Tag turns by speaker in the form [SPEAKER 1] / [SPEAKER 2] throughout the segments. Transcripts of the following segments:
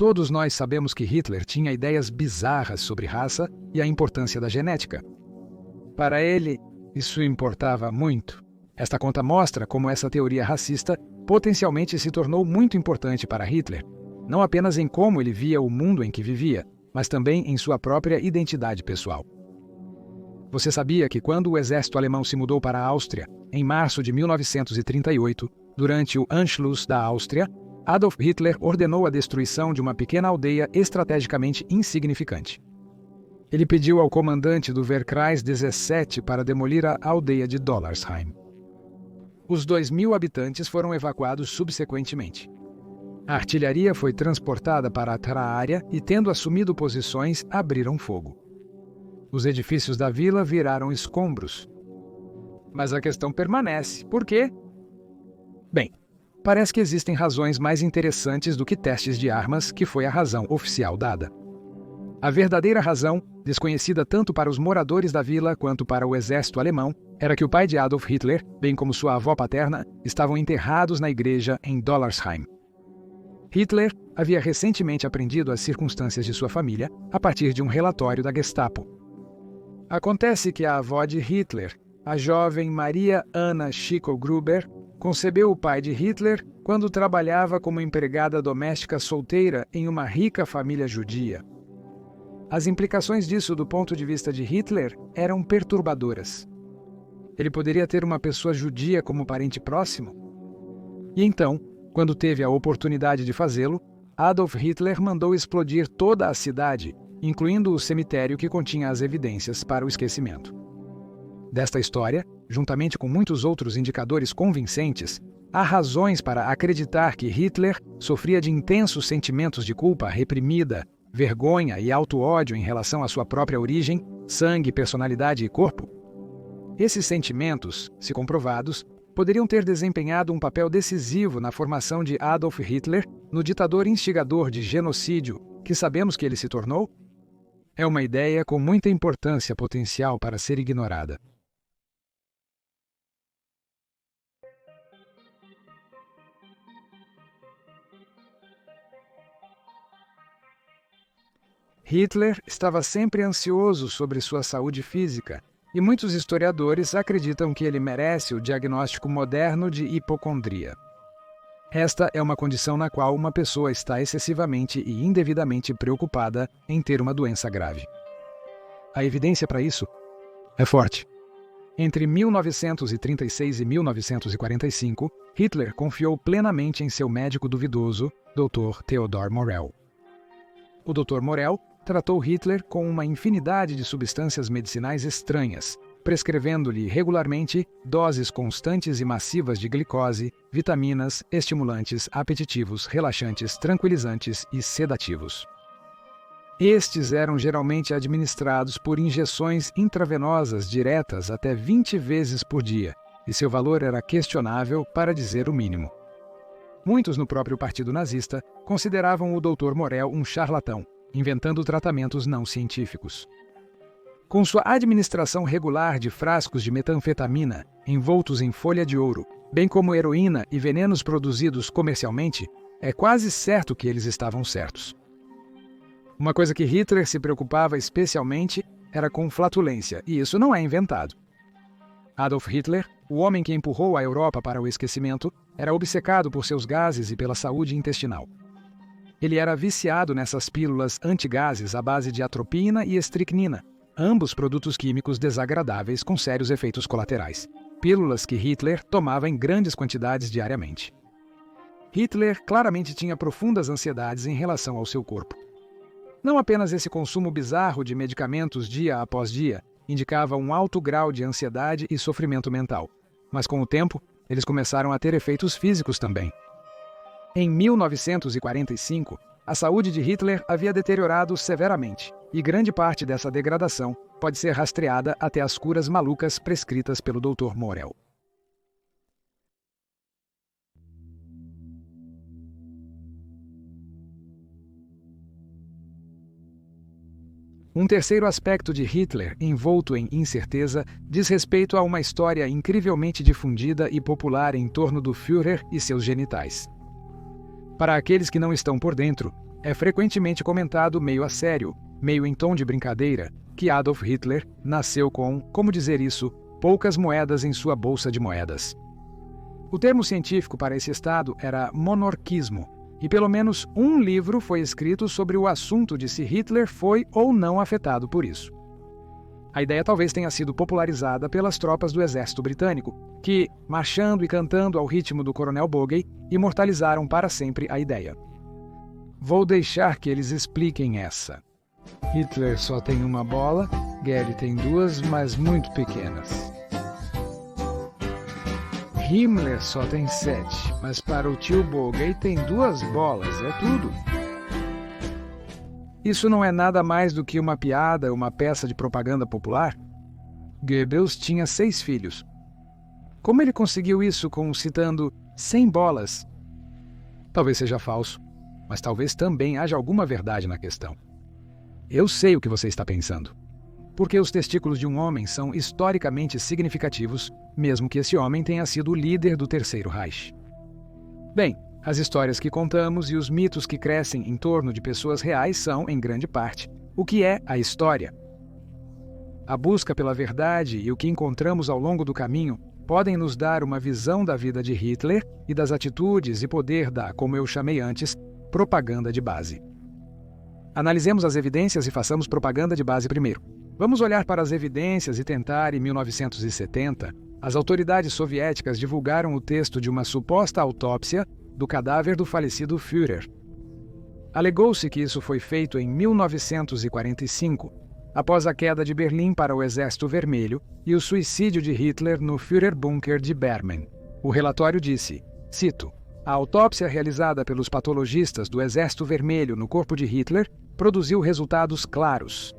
[SPEAKER 1] Todos nós sabemos que Hitler tinha ideias bizarras sobre raça e a importância da genética. Para ele, isso importava muito. Esta conta mostra como essa teoria racista potencialmente se tornou muito importante para Hitler, não apenas em como ele via o mundo em que vivia, mas também em sua própria identidade pessoal. Você sabia que quando o exército alemão se mudou para a Áustria, em março de 1938, durante o Anschluss da Áustria, Adolf Hitler ordenou a destruição de uma pequena aldeia estrategicamente insignificante. Ele pediu ao comandante do Wehrkreis 17 para demolir a aldeia de Dollersheim. Os 2.000 habitantes foram evacuados subsequentemente. A artilharia foi transportada para a área e, tendo assumido posições, abriram fogo. Os edifícios da vila viraram escombros. Mas a questão permanece. Por quê? Bem, parece que existem razões mais interessantes do que testes de armas, que foi a razão oficial dada. A verdadeira razão, desconhecida tanto para os moradores da vila quanto para o exército alemão, era que o pai de Adolf Hitler, bem como sua avó paterna, estavam enterrados na igreja em Dollersheim. Hitler havia recentemente aprendido as circunstâncias de sua família a partir de um relatório da Gestapo. Acontece que a avó de Hitler, a jovem Maria Anna Schickel-Gruber, concebeu o pai de Hitler quando trabalhava como empregada doméstica solteira em uma rica família judia. As implicações disso do ponto de vista de Hitler eram perturbadoras. Ele poderia ter uma pessoa judia como parente próximo? E então, quando teve a oportunidade de fazê-lo, Adolf Hitler mandou explodir toda a cidade, incluindo o cemitério que continha as evidências para o esquecimento. Desta história, juntamente com muitos outros indicadores convincentes, há razões para acreditar que Hitler sofria de intensos sentimentos de culpa reprimida, vergonha e auto-ódio em relação à sua própria origem, sangue, personalidade e corpo. Esses sentimentos, se comprovados, poderiam ter desempenhado um papel decisivo na formação de Adolf Hitler no ditador instigador de genocídio que sabemos que ele se tornou? É uma ideia com muita importância potencial para ser ignorada. Hitler estava sempre ansioso sobre sua saúde física, e muitos historiadores acreditam que ele merece o diagnóstico moderno de hipocondria. Esta é uma condição na qual uma pessoa está excessivamente e indevidamente preocupada em ter uma doença grave. A evidência para isso é forte. Entre 1936 e 1945, Hitler confiou plenamente em seu médico duvidoso, Dr. Theodor Morell. O Dr. Morell tratou Hitler com uma infinidade de substâncias medicinais estranhas, prescrevendo-lhe regularmente doses constantes e massivas de glicose, vitaminas, estimulantes, apetitivos, relaxantes, tranquilizantes e sedativos. Estes eram geralmente administrados por injeções intravenosas diretas até 20 vezes por dia, e seu valor era questionável, para dizer o mínimo. Muitos no próprio partido nazista consideravam o Dr. Morell um charlatão, inventando tratamentos não científicos. Com sua administração regular de frascos de metanfetamina envoltos em folha de ouro, bem como heroína e venenos produzidos comercialmente, é quase certo que eles estavam certos. Uma coisa que Hitler se preocupava especialmente era com flatulência, e isso não é inventado. Adolf Hitler, o homem que empurrou a Europa para o esquecimento, era obcecado por seus gases e pela saúde intestinal. Ele era viciado nessas pílulas antigases à base de atropina e estricnina, ambos produtos químicos desagradáveis com sérios efeitos colaterais. Pílulas que Hitler tomava em grandes quantidades diariamente. Hitler claramente tinha profundas ansiedades em relação ao seu corpo. Não apenas esse consumo bizarro de medicamentos dia após dia indicava um alto grau de ansiedade e sofrimento mental, mas com o tempo, eles começaram a ter efeitos físicos também. Em 1945, a saúde de Hitler havia deteriorado severamente, e grande parte dessa degradação pode ser rastreada até as curas malucas prescritas pelo Dr. Morell. Um terceiro aspecto de Hitler, envolto em incerteza, diz respeito a uma história incrivelmente difundida e popular em torno do Führer e seus genitais. Para aqueles que não estão por dentro, É frequentemente comentado meio a sério, meio em tom de brincadeira, que Adolf Hitler nasceu com, como dizer isso, poucas moedas em sua bolsa de moedas. O termo científico para esse estado era monorquismo, e pelo menos um livro foi escrito sobre o assunto de se Hitler foi ou não afetado por isso. A ideia talvez tenha sido popularizada pelas tropas do exército britânico, que, marchando e cantando ao ritmo do Coronel Bogey, imortalizaram para sempre a ideia. Vou deixar que eles expliquem essa. Hitler só tem uma bola, Goering tem duas, mas muito pequenas. Himmler só tem 7, mas para o tio Bogey tem 2 bolas, é tudo. Isso não é nada mais do que uma piada, uma peça de propaganda popular? Goebbels tinha 6 filhos. Como ele conseguiu isso citando 100 bolas? Talvez seja falso, mas talvez também haja alguma verdade na questão. Eu sei o que você está pensando. Porque os testículos de um homem são historicamente significativos, mesmo que esse homem tenha sido o líder do Terceiro Reich. Bem, as histórias que contamos e os mitos que crescem em torno de pessoas reais são, em grande parte, o que é a história. A busca pela verdade e o que encontramos ao longo do caminho podem nos dar uma visão da vida de Hitler e das atitudes e poder da, como eu chamei antes, propaganda de base. Analisemos as evidências e façamos propaganda de base primeiro. Vamos olhar para as evidências e tentar, em 1970, as autoridades soviéticas divulgaram o texto de uma suposta autópsia do cadáver do falecido Führer. Alegou-se que isso foi feito em 1945, após a queda de Berlim para o Exército Vermelho e o suicídio de Hitler no Führerbunker de Bermen. O relatório disse, cito, a autópsia realizada pelos patologistas do Exército Vermelho no corpo de Hitler produziu resultados claros.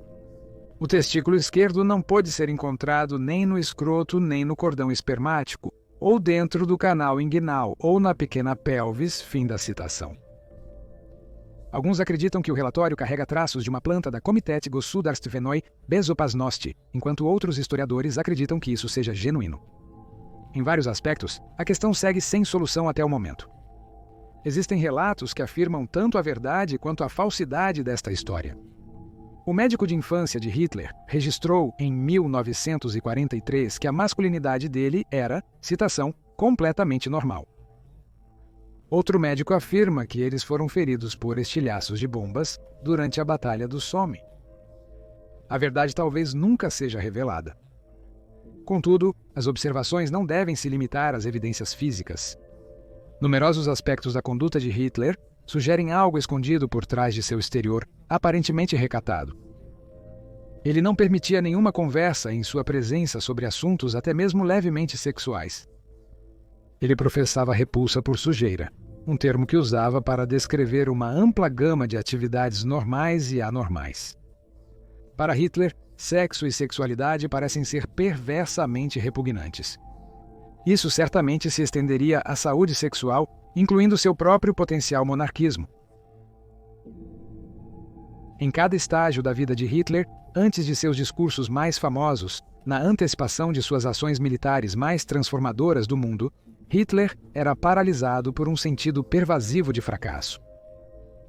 [SPEAKER 1] O testículo esquerdo não pôde ser encontrado nem no escroto nem no cordão espermático, ou dentro do canal inguinal, ou na pequena pelvis, fim da citação. Alguns acreditam que o relatório carrega traços de uma planta da Komitet Gossudarstvenoi Bezopasnosti, enquanto outros historiadores acreditam que isso seja genuíno. Em vários aspectos, a questão segue sem solução até o momento. Existem relatos que afirmam tanto a verdade quanto a falsidade desta história. O médico de infância de Hitler registrou em 1943 que a masculinidade dele era, citação, completamente normal. Outro médico afirma que eles foram feridos por estilhaços de bombas durante a Batalha do Somme. A verdade talvez nunca seja revelada. Contudo, as observações não devem se limitar às evidências físicas. Numerosos aspectos da conduta de Hitler sugerem algo escondido por trás de seu exterior, aparentemente recatado. Ele não permitia nenhuma conversa em sua presença sobre assuntos até mesmo levemente sexuais. Ele professava repulsa por sujeira, um termo que usava para descrever uma ampla gama de atividades normais e anormais. Para Hitler, sexo e sexualidade parecem ser perversamente repugnantes. Isso certamente se estenderia à saúde sexual, incluindo seu próprio potencial monarquismo. Em cada estágio da vida de Hitler, antes de seus discursos mais famosos, na antecipação de suas ações militares mais transformadoras do mundo, Hitler era paralisado por um sentido pervasivo de fracasso.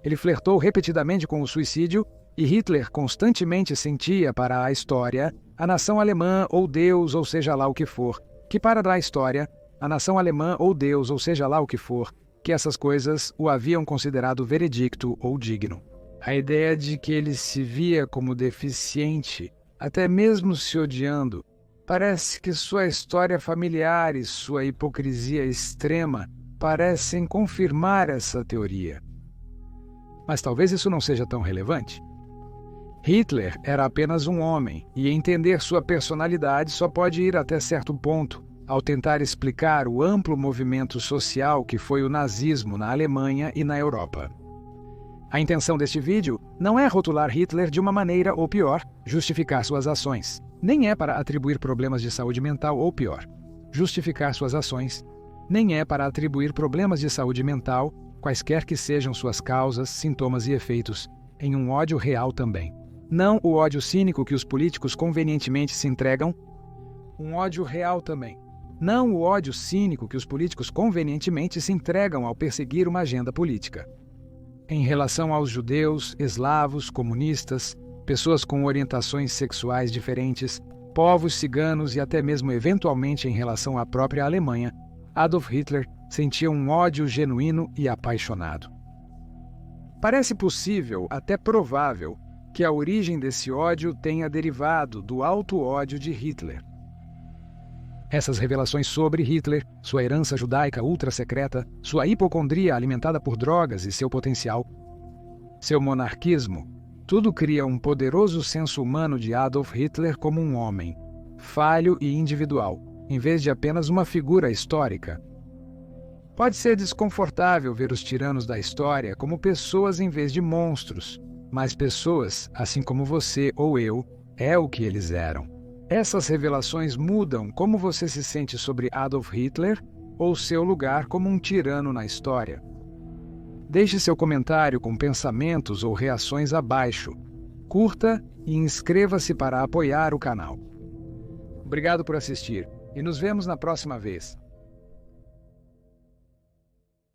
[SPEAKER 1] Ele flertou repetidamente com o suicídio e Hitler constantemente sentia para a história, a nação alemã ou Deus, ou seja lá o que for, que para a história, a nação alemã ou Deus, ou seja lá o que for, que essas coisas o haviam considerado veredicto ou digno. A ideia de que ele se via como deficiente, até mesmo se odiando, parece que sua história familiar e sua hipocrisia extrema parecem confirmar essa teoria. Mas talvez isso não seja tão relevante. Hitler era apenas um homem, e entender sua personalidade só pode ir até certo ponto, ao tentar explicar o amplo movimento social que foi o nazismo na Alemanha e na Europa. A intenção deste vídeo não é rotular Hitler de uma maneira ou pior, justificar suas ações. Nem é para atribuir problemas de saúde mental ou pior, justificar suas ações. Nem é para atribuir problemas de saúde mental, quaisquer que sejam suas causas, sintomas e efeitos, em um ódio real também. Não o ódio cínico que os políticos convenientemente se entregam, um ódio real também. Não o ódio cínico que os políticos convenientemente se entregam ao perseguir uma agenda política. em relação aos judeus, eslavos, comunistas, pessoas com orientações sexuais diferentes, povos ciganos e até mesmo eventualmente em relação à própria Alemanha, Adolf Hitler sentia um ódio genuíno e apaixonado. Parece possível, até provável, que a origem desse ódio tenha derivado do alto ódio de Hitler. Essas revelações sobre Hitler, sua herança judaica ultra-secreta, sua hipocondria alimentada por drogas e seu potencial, seu monarquismo, tudo cria um poderoso senso humano de Adolf Hitler como um homem, falho e individual, em vez de apenas uma figura histórica. Pode ser desconfortável ver os tiranos da história como pessoas em vez de monstros, mas pessoas, assim como você ou eu, é o que eles eram. Essas revelações mudam como você se sente sobre Adolf Hitler ou seu lugar como um tirano na história. Deixe seu comentário com pensamentos ou reações abaixo. Curta e inscreva-se para apoiar o canal. Obrigado por assistir e nos vemos na próxima vez.